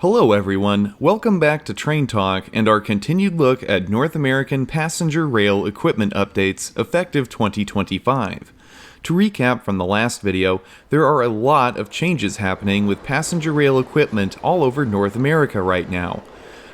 Hello everyone, welcome back to Train Talk and our continued look at North American passenger rail equipment updates effective 2025. To recap from the last video, there are a lot of changes happening with passenger rail equipment all over North America right now.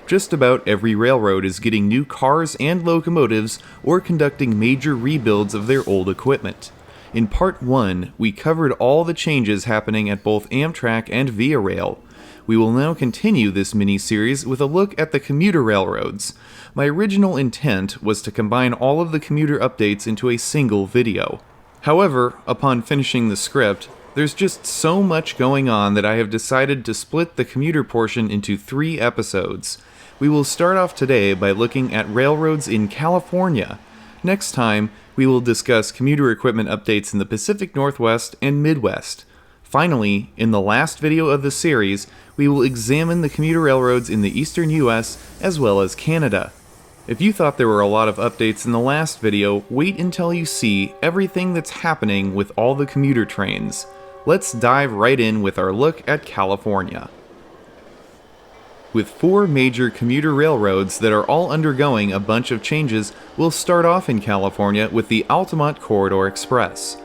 Just about every railroad is getting new cars and locomotives or conducting major rebuilds of their old equipment. In Part 1, we covered all the changes happening at both Amtrak and Via Rail. We will now continue this mini-series with a look at the commuter railroads. My original intent was to combine all of the commuter updates into a single video. However, upon finishing the script, there's just so much going on that I have decided to split the commuter portion into 3 episodes. We will start off today by looking at railroads in California. Next time, we will discuss commuter equipment updates in the Pacific Northwest and Midwest. Finally, in the last video of the series, we will examine the commuter railroads in the eastern US as well as Canada. If you thought there were a lot of updates in the last video, wait until you see everything that's happening with all the commuter trains. Let's dive right in with our look at California. With 4 major commuter railroads that are all undergoing a bunch of changes, we'll start off in California with the Altamont Corridor Express.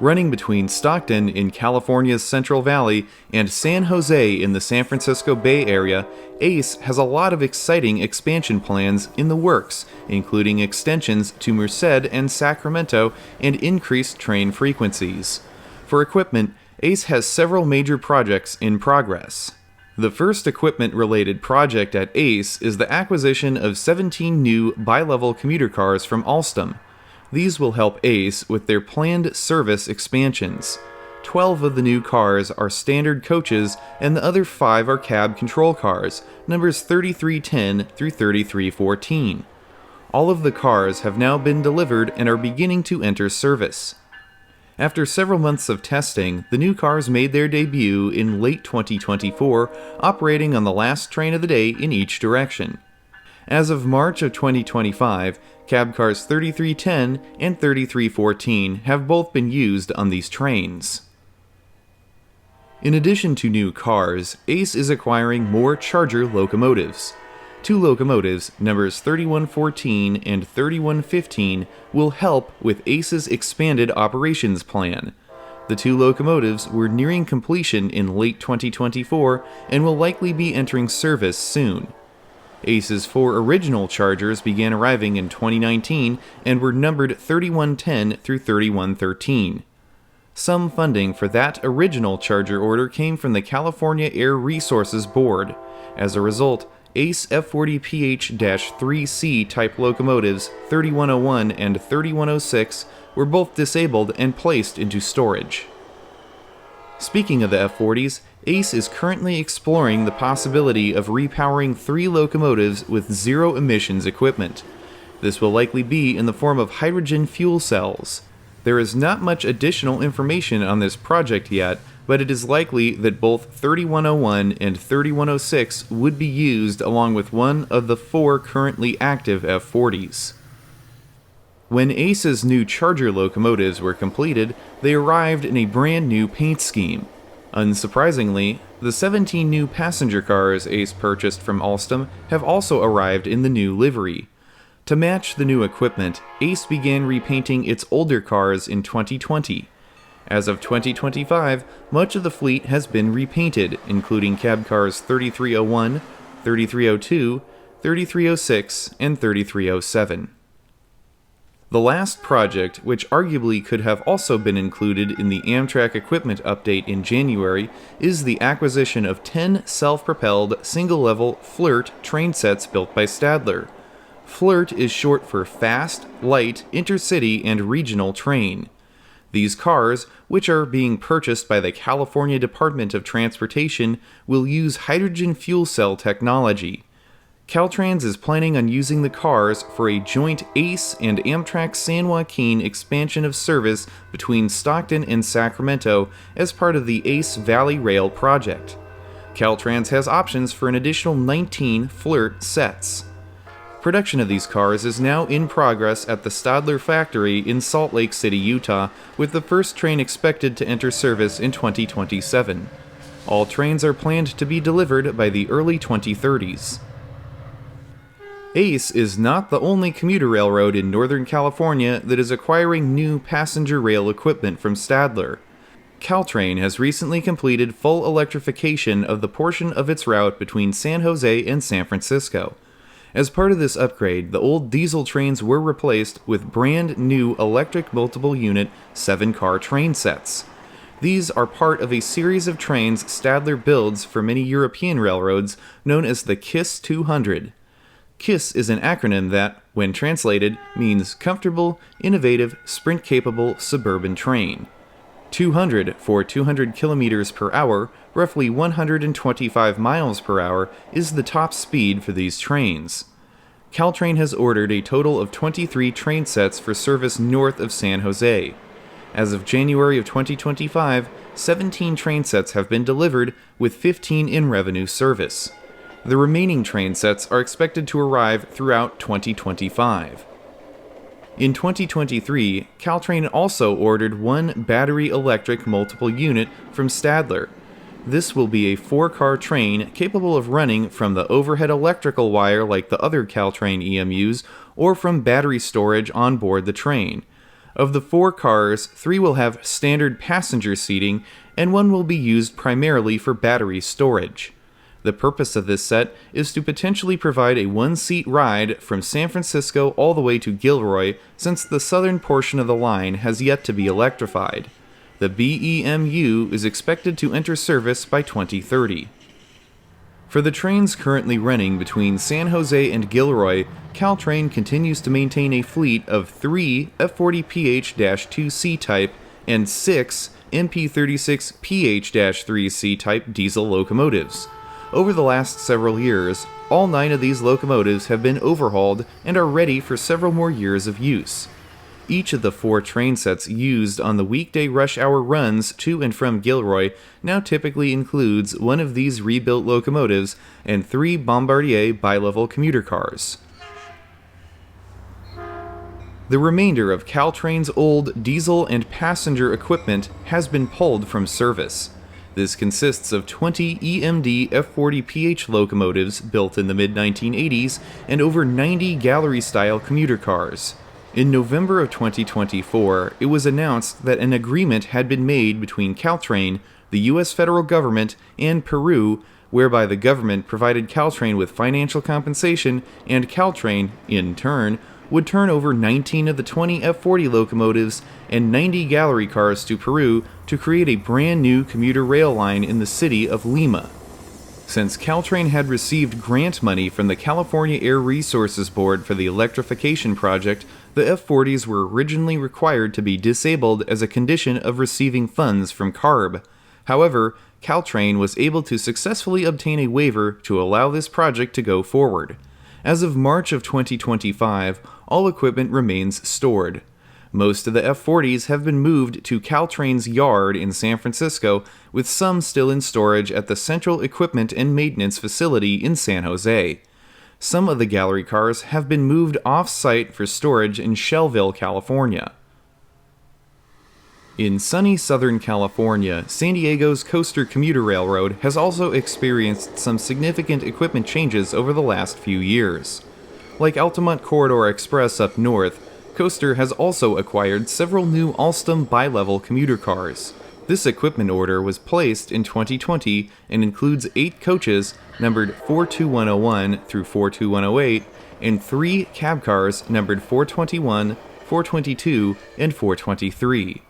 Running between Stockton in California's Central Valley and San Jose in the San Francisco Bay Area, ACE has a lot of exciting expansion plans in the works, including extensions to Merced and Sacramento and increased train frequencies. For equipment, ACE has several major projects in progress. The first equipment-related project at ACE is the acquisition of 17 new bi-level commuter cars from Alstom. These will help ACE with their planned service expansions. 12 of the new cars are standard coaches and the other 5 are cab control cars, numbers 3310 through 3314. All of the cars have now been delivered and are beginning to enter service. After several months of testing, the new cars made their debut in late 2024, operating on the last train of the day in each direction. As of March of 2025, cab cars 3310 and 3314 have both been used on these trains. In addition to new cars, ACE is acquiring more charger locomotives. 2 locomotives, numbers 3114 and 3115, will help with ACE's expanded operations plan. The 2 locomotives were nearing completion in late 2024 and will likely be entering service soon. ACE's 4 original chargers began arriving in 2019 and were numbered 3110 through 3113. Some funding for that original charger order came from the California Air Resources Board. As a result, ACE F40PH-3C type locomotives 3101 and 3106 were both disabled and placed into storage. Speaking of the F40s, ACE is currently exploring the possibility of repowering 3 locomotives with zero emissions equipment. This will likely be in the form of hydrogen fuel cells. There is not much additional information on this project yet, but it is likely that both 3101 and 3106 would be used along with one of the 4 currently active F40s. When ACE's new charger locomotives were completed, they arrived in a brand new paint scheme. Unsurprisingly, the 17 new passenger cars ACE purchased from Alstom have also arrived in the new livery. To match the new equipment, ACE began repainting its older cars in 2020. As of 2025, much of the fleet has been repainted, including cab cars 3301, 3302, 3306, and 3307. The last project, which arguably could have also been included in the Amtrak equipment update in January, is the acquisition of 10 self-propelled, single-level FLIRT train sets built by Stadler. FLIRT is short for Fast, Light, Intercity, and Regional Train. These cars, which are being purchased by the California Department of Transportation, will use hydrogen fuel cell technology. Caltrans is planning on using the cars for a joint ACE and Amtrak San Joaquin expansion of service between Stockton and Sacramento as part of the ACE Valley Rail project. Caltrans has options for an additional 19 FLIRT sets. Production of these cars is now in progress at the Stadler factory in Salt Lake City, Utah, with the first train expected to enter service in 2027. All trains are planned to be delivered by the early 2030s. ACE is not the only commuter railroad in Northern California that is acquiring new passenger rail equipment from Stadler. CalTrain has recently completed full electrification of the portion of its route between San Jose and San Francisco. As part of this upgrade, the old diesel trains were replaced with brand new electric multiple unit 7-car train sets. These are part of a series of trains Stadler builds for many European railroads known as the KISS 200. KISS is an acronym that, when translated, means Comfortable, Innovative, Sprint-Capable Suburban Train. 200 for 200 kilometers per hour, roughly 125 miles per hour, is the top speed for these trains. CalTrain has ordered a total of 23 train sets for service north of San Jose. As of January of 2025, 17 train sets have been delivered, with 15 in revenue service. The remaining train sets are expected to arrive throughout 2025. In 2023, CalTrain also ordered one battery electric multiple unit from Stadler. This will be a 4-car train capable of running from the overhead electrical wire like the other CalTrain EMUs or from battery storage on board the train. Of the 4 cars, 3 will have standard passenger seating and 1 will be used primarily for battery storage. The purpose of this set is to potentially provide a 1-seat ride from San Francisco all the way to Gilroy, since the southern portion of the line has yet to be electrified. The BEMU is expected to enter service by 2030. For the trains currently running between San Jose and Gilroy, CalTrain continues to maintain a fleet of 3 F40PH-2C type and 6 MP36PH-3C type diesel locomotives. Over the last several years, all 9 of these locomotives have been overhauled and are ready for several more years of use. Each of the 4 train sets used on the weekday rush hour runs to and from Gilroy now typically includes 1 of these rebuilt locomotives and 3 Bombardier bi-level commuter cars. The remainder of CalTrain's old diesel and passenger equipment has been pulled from service. This consists of 20 EMD F40PH locomotives built in the mid-1980s and over 90 gallery-style commuter cars. In November of 2024, it was announced that an agreement had been made between CalTrain, the U.S. federal government, and Peru, whereby the government provided CalTrain with financial compensation, and CalTrain, in turn, would turn over 19 of the 20 F40 locomotives and 90 gallery cars to Peru to create a brand new commuter rail line in the city of Lima. Since CalTrain had received grant money from the California Air Resources Board for the electrification project, the F40s were originally required to be disabled as a condition of receiving funds from CARB. However, CalTrain was able to successfully obtain a waiver to allow this project to go forward. As of March of 2025, all equipment remains stored. Most of the F40s have been moved to CalTrain's yard in San Francisco, with some still in storage at the Central Equipment and Maintenance Facility in San Jose. Some of the gallery cars have been moved off-site for storage in Shelbyville, California. In sunny Southern California, San Diego's Coaster Commuter Railroad has also experienced some significant equipment changes over the last few years. Like Altamont Corridor Express up north, Coaster has also acquired several new Alstom bi-level commuter cars. This equipment order was placed in 2020 and includes 8 coaches numbered 42101 through 42108 and 3 cab cars numbered 421, 422, and 423.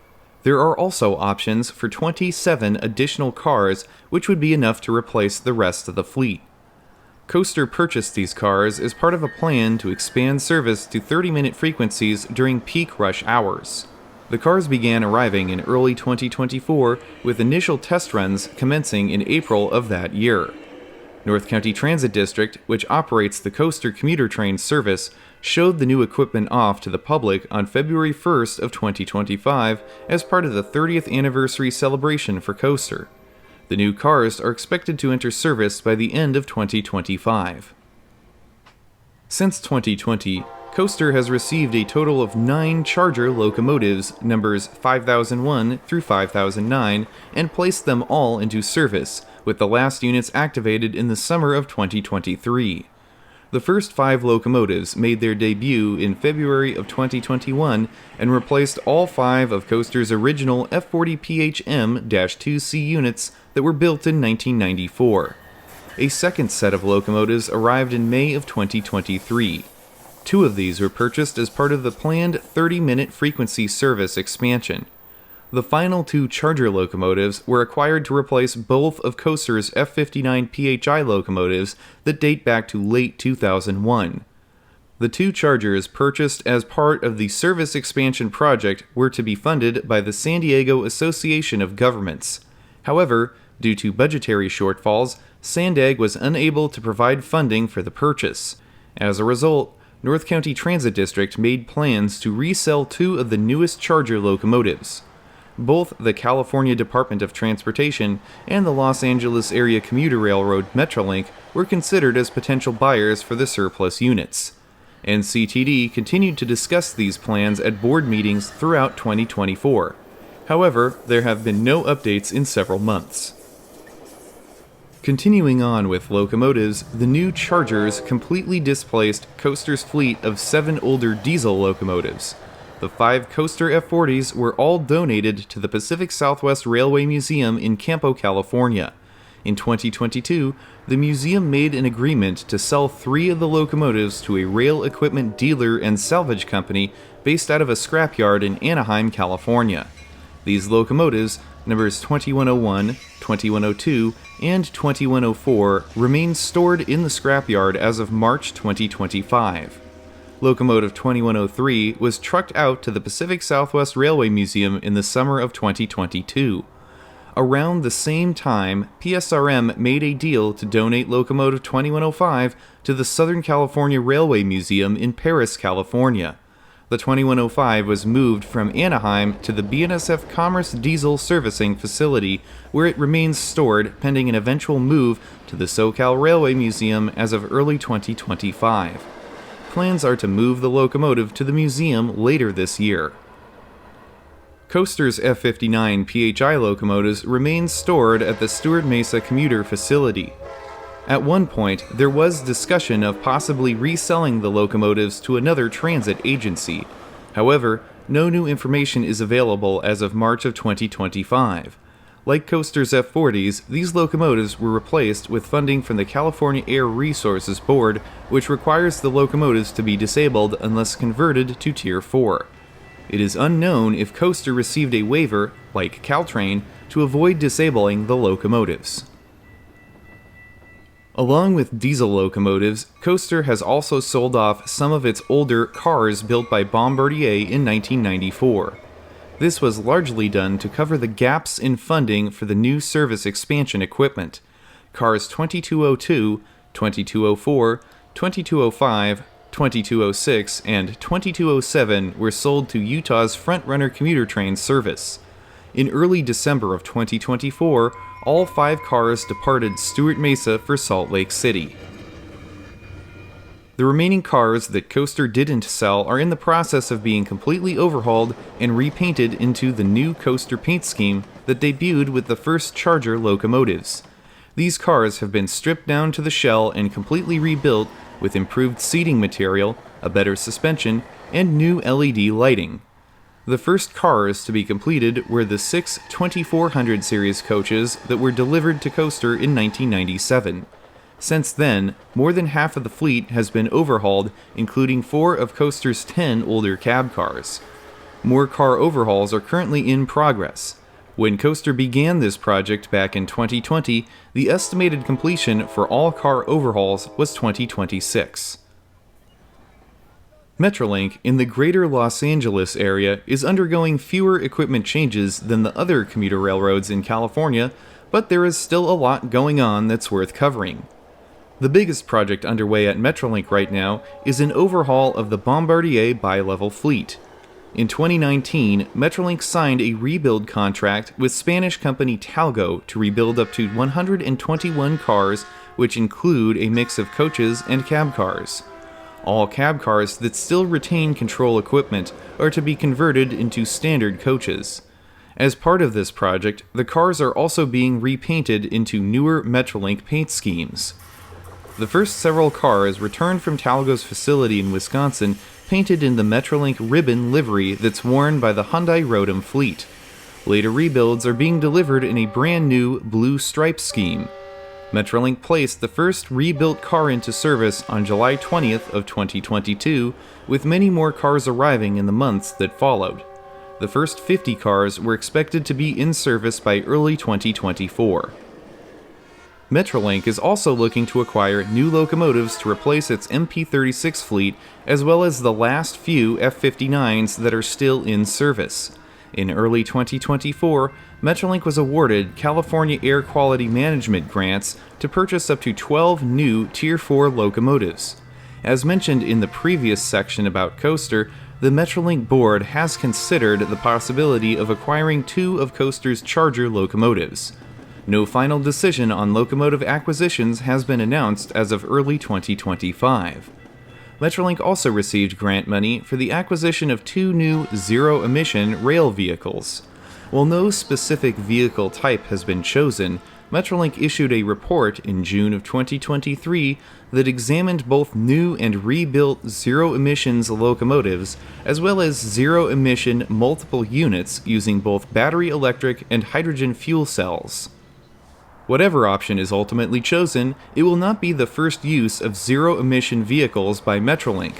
There are also options for 27 additional cars, which would be enough to replace the rest of the fleet. Coaster purchased these cars as part of a plan to expand service to 30-minute frequencies during peak rush hours. The cars began arriving in early 2024, with initial test runs commencing in April of that year. North County Transit District, which operates the Coaster commuter train service, showed the new equipment off to the public on February 1st of 2025 as part of the 30th anniversary celebration for Coaster. The new cars are expected to enter service by the end of 2025. Since 2020, Coaster has received a total of 9 Charger locomotives, numbers 5001 through 5009, and placed them all into service, with the last units activated in the summer of 2023. The first 5 locomotives made their debut in February of 2021 and replaced all 5 of Coaster's original F40PHM-2C units that were built in 1994. A second set of locomotives arrived in May of 2023. 2 of these were purchased as part of the planned 30-minute frequency service expansion. The final 2 Charger locomotives were acquired to replace both of Coaster's F59 PHI locomotives that date back to late 2001. The 2 Chargers purchased as part of the service expansion project were to be funded by the San Diego Association of Governments. However, due to budgetary shortfalls, SANDAG was unable to provide funding for the purchase. As a result, North County Transit District made plans to resell 2 of the newest Charger locomotives. Both the California Department of Transportation and the Los Angeles Area Commuter Railroad Metrolink were considered as potential buyers for the surplus units. NCTD continued to discuss these plans at board meetings throughout 2024. However, there have been no updates in several months. Continuing on with locomotives, the new Chargers completely displaced Coaster's fleet of 7 older diesel locomotives. The 5 Coaster F40s were all donated to the Pacific Southwest Railway Museum in Campo, California. In 2022, the museum made an agreement to sell 3 of the locomotives to a rail equipment dealer and salvage company based out of a scrapyard in Anaheim, California. These locomotives, numbers 2101, 2102, and 2104, remain stored in the scrapyard as of March 2025. Locomotive 2103 was trucked out to the Pacific Southwest Railway Museum in the summer of 2022. Around the same time, PSRM made a deal to donate Locomotive 2105 to the Southern California Railway Museum in Paris, California. The 2105 was moved from Anaheim to the BNSF Commerce Diesel Servicing Facility, where it remains stored pending an eventual move to the SoCal Railway Museum as of early 2025. Plans are to move the locomotive to the museum later this year. Coaster's F59 PHI locomotives remain stored at the Stewart Mesa Commuter facility. At one point, there was discussion of possibly reselling the locomotives to another transit agency. However, no new information is available as of March of 2025. Like Coaster's F40s, these locomotives were replaced with funding from the California Air Resources Board, which requires the locomotives to be disabled unless converted to Tier 4. It is unknown if Coaster received a waiver, like CalTrain, to avoid disabling the locomotives. Along with diesel locomotives, Coaster has also sold off some of its older cars built by Bombardier in 1994. This was largely done to cover the gaps in funding for the new service expansion equipment. Cars 2202, 2204, 2205, 2206, and 2207 were sold to Utah's Frontrunner commuter train service. In early December of 2024, all 5 cars departed Stewart Mesa for Salt Lake City. The remaining cars that Coaster didn't sell are in the process of being completely overhauled and repainted into the new Coaster paint scheme that debuted with the first Charger locomotives. These cars have been stripped down to the shell and completely rebuilt with improved seating material, a better suspension, and new LED lighting. The first cars to be completed were the 6 2400 series coaches that were delivered to Coaster in 1997. Since then, more than half of the fleet has been overhauled, including 4 of Coaster's 10 older cab cars. More car overhauls are currently in progress. When Coaster began this project back in 2020, the estimated completion for all car overhauls was 2026. Metrolink in the greater Los Angeles area is undergoing fewer equipment changes than the other commuter railroads in California, but there is still a lot going on that's worth covering. The biggest project underway at Metrolink right now is an overhaul of the Bombardier bi-level fleet. In 2019, Metrolink signed a rebuild contract with Spanish company Talgo to rebuild up to 121 cars, which include a mix of coaches and cab cars. All cab cars that still retain control equipment are to be converted into standard coaches. As part of this project, the cars are also being repainted into newer Metrolink paint schemes. The first several cars returned from Talgo's facility in Wisconsin painted in the Metrolink ribbon livery that's worn by the Hyundai Rotem fleet. Later rebuilds are being delivered in a brand new blue stripe scheme. Metrolink placed the first rebuilt car into service on July 20th of 2022, with many more cars arriving in the months that followed. The first 50 cars were expected to be in service by early 2024. Metrolink is also looking to acquire new locomotives to replace its MP36 fleet, as well as the last few F-59s that are still in service. In early 2024, Metrolink was awarded California Air Quality Management grants to purchase up to 12 new Tier 4 locomotives. As mentioned in the previous section about Coaster, the Metrolink board has considered the possibility of acquiring 2 of Coaster's Charger locomotives. No final decision on locomotive acquisitions has been announced as of early 2025. Metrolink also received grant money for the acquisition of 2 new zero-emission rail vehicles. While no specific vehicle type has been chosen, Metrolink issued a report in June of 2023 that examined both new and rebuilt zero-emissions locomotives, as well as zero-emission multiple units using both battery electric and hydrogen fuel cells. Whatever option is ultimately chosen, it will not be the first use of zero-emission vehicles by Metrolink.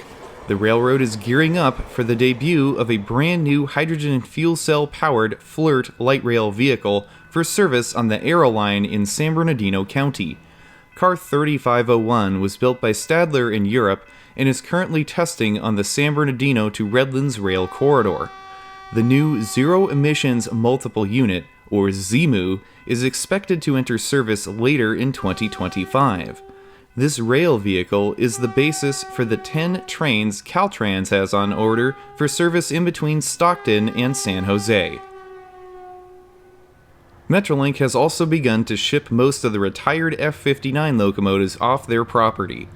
The railroad is gearing up for the debut of a brand new hydrogen fuel cell-powered Flirt light rail vehicle for service on the Arrow Line in San Bernardino County. Car 3501 was built by Stadler in Europe and is currently testing on the San Bernardino to Redlands rail corridor. The new Zero Emissions Multiple Unit, or ZEMU, is expected to enter service later in 2025. This rail vehicle is the basis for the 10 trains Caltrans has on order for service in between Stockton and San Jose. Metrolink has also begun to ship most of the retired F-59 locomotives off their property.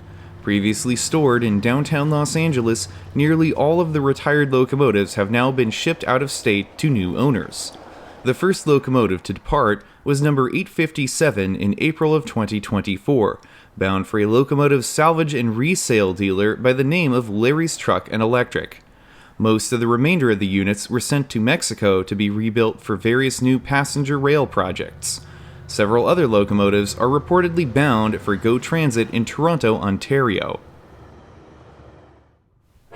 Previously stored in downtown Los Angeles, nearly all of the retired locomotives have now been shipped out of state to new owners. The first locomotive to depart was number 857 in April of 2024, bound for a locomotive salvage and resale dealer by the name of Larry's Truck and Electric. Most of the remainder of the units were sent to Mexico to be rebuilt for various new passenger rail projects. Several other locomotives are reportedly bound for GO Transit in Toronto, Ontario.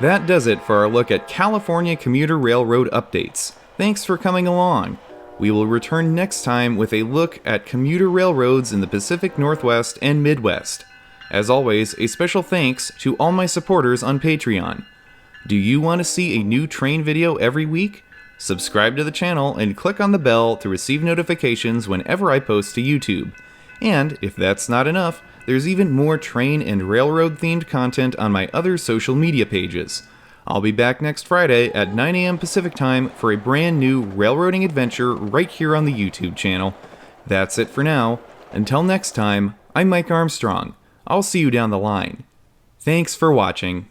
That does it for our look at California Commuter Railroad updates. Thanks for coming along. We will return next time with a look at commuter railroads in the Pacific Northwest and Midwest. As always, a special thanks to all my supporters on Patreon. Do you want to see a new train video every week? Subscribe to the channel and click on the bell to receive notifications whenever I post to YouTube. And if that's not enough, there's even more train and railroad themed content on my other social media pages. I'll be back next Friday at 9 a.m. Pacific Time for a brand new railroading adventure right here on the YouTube channel. That's it for now. Until next time, I'm Mike Armstrong. I'll see you down the line. Thanks for watching.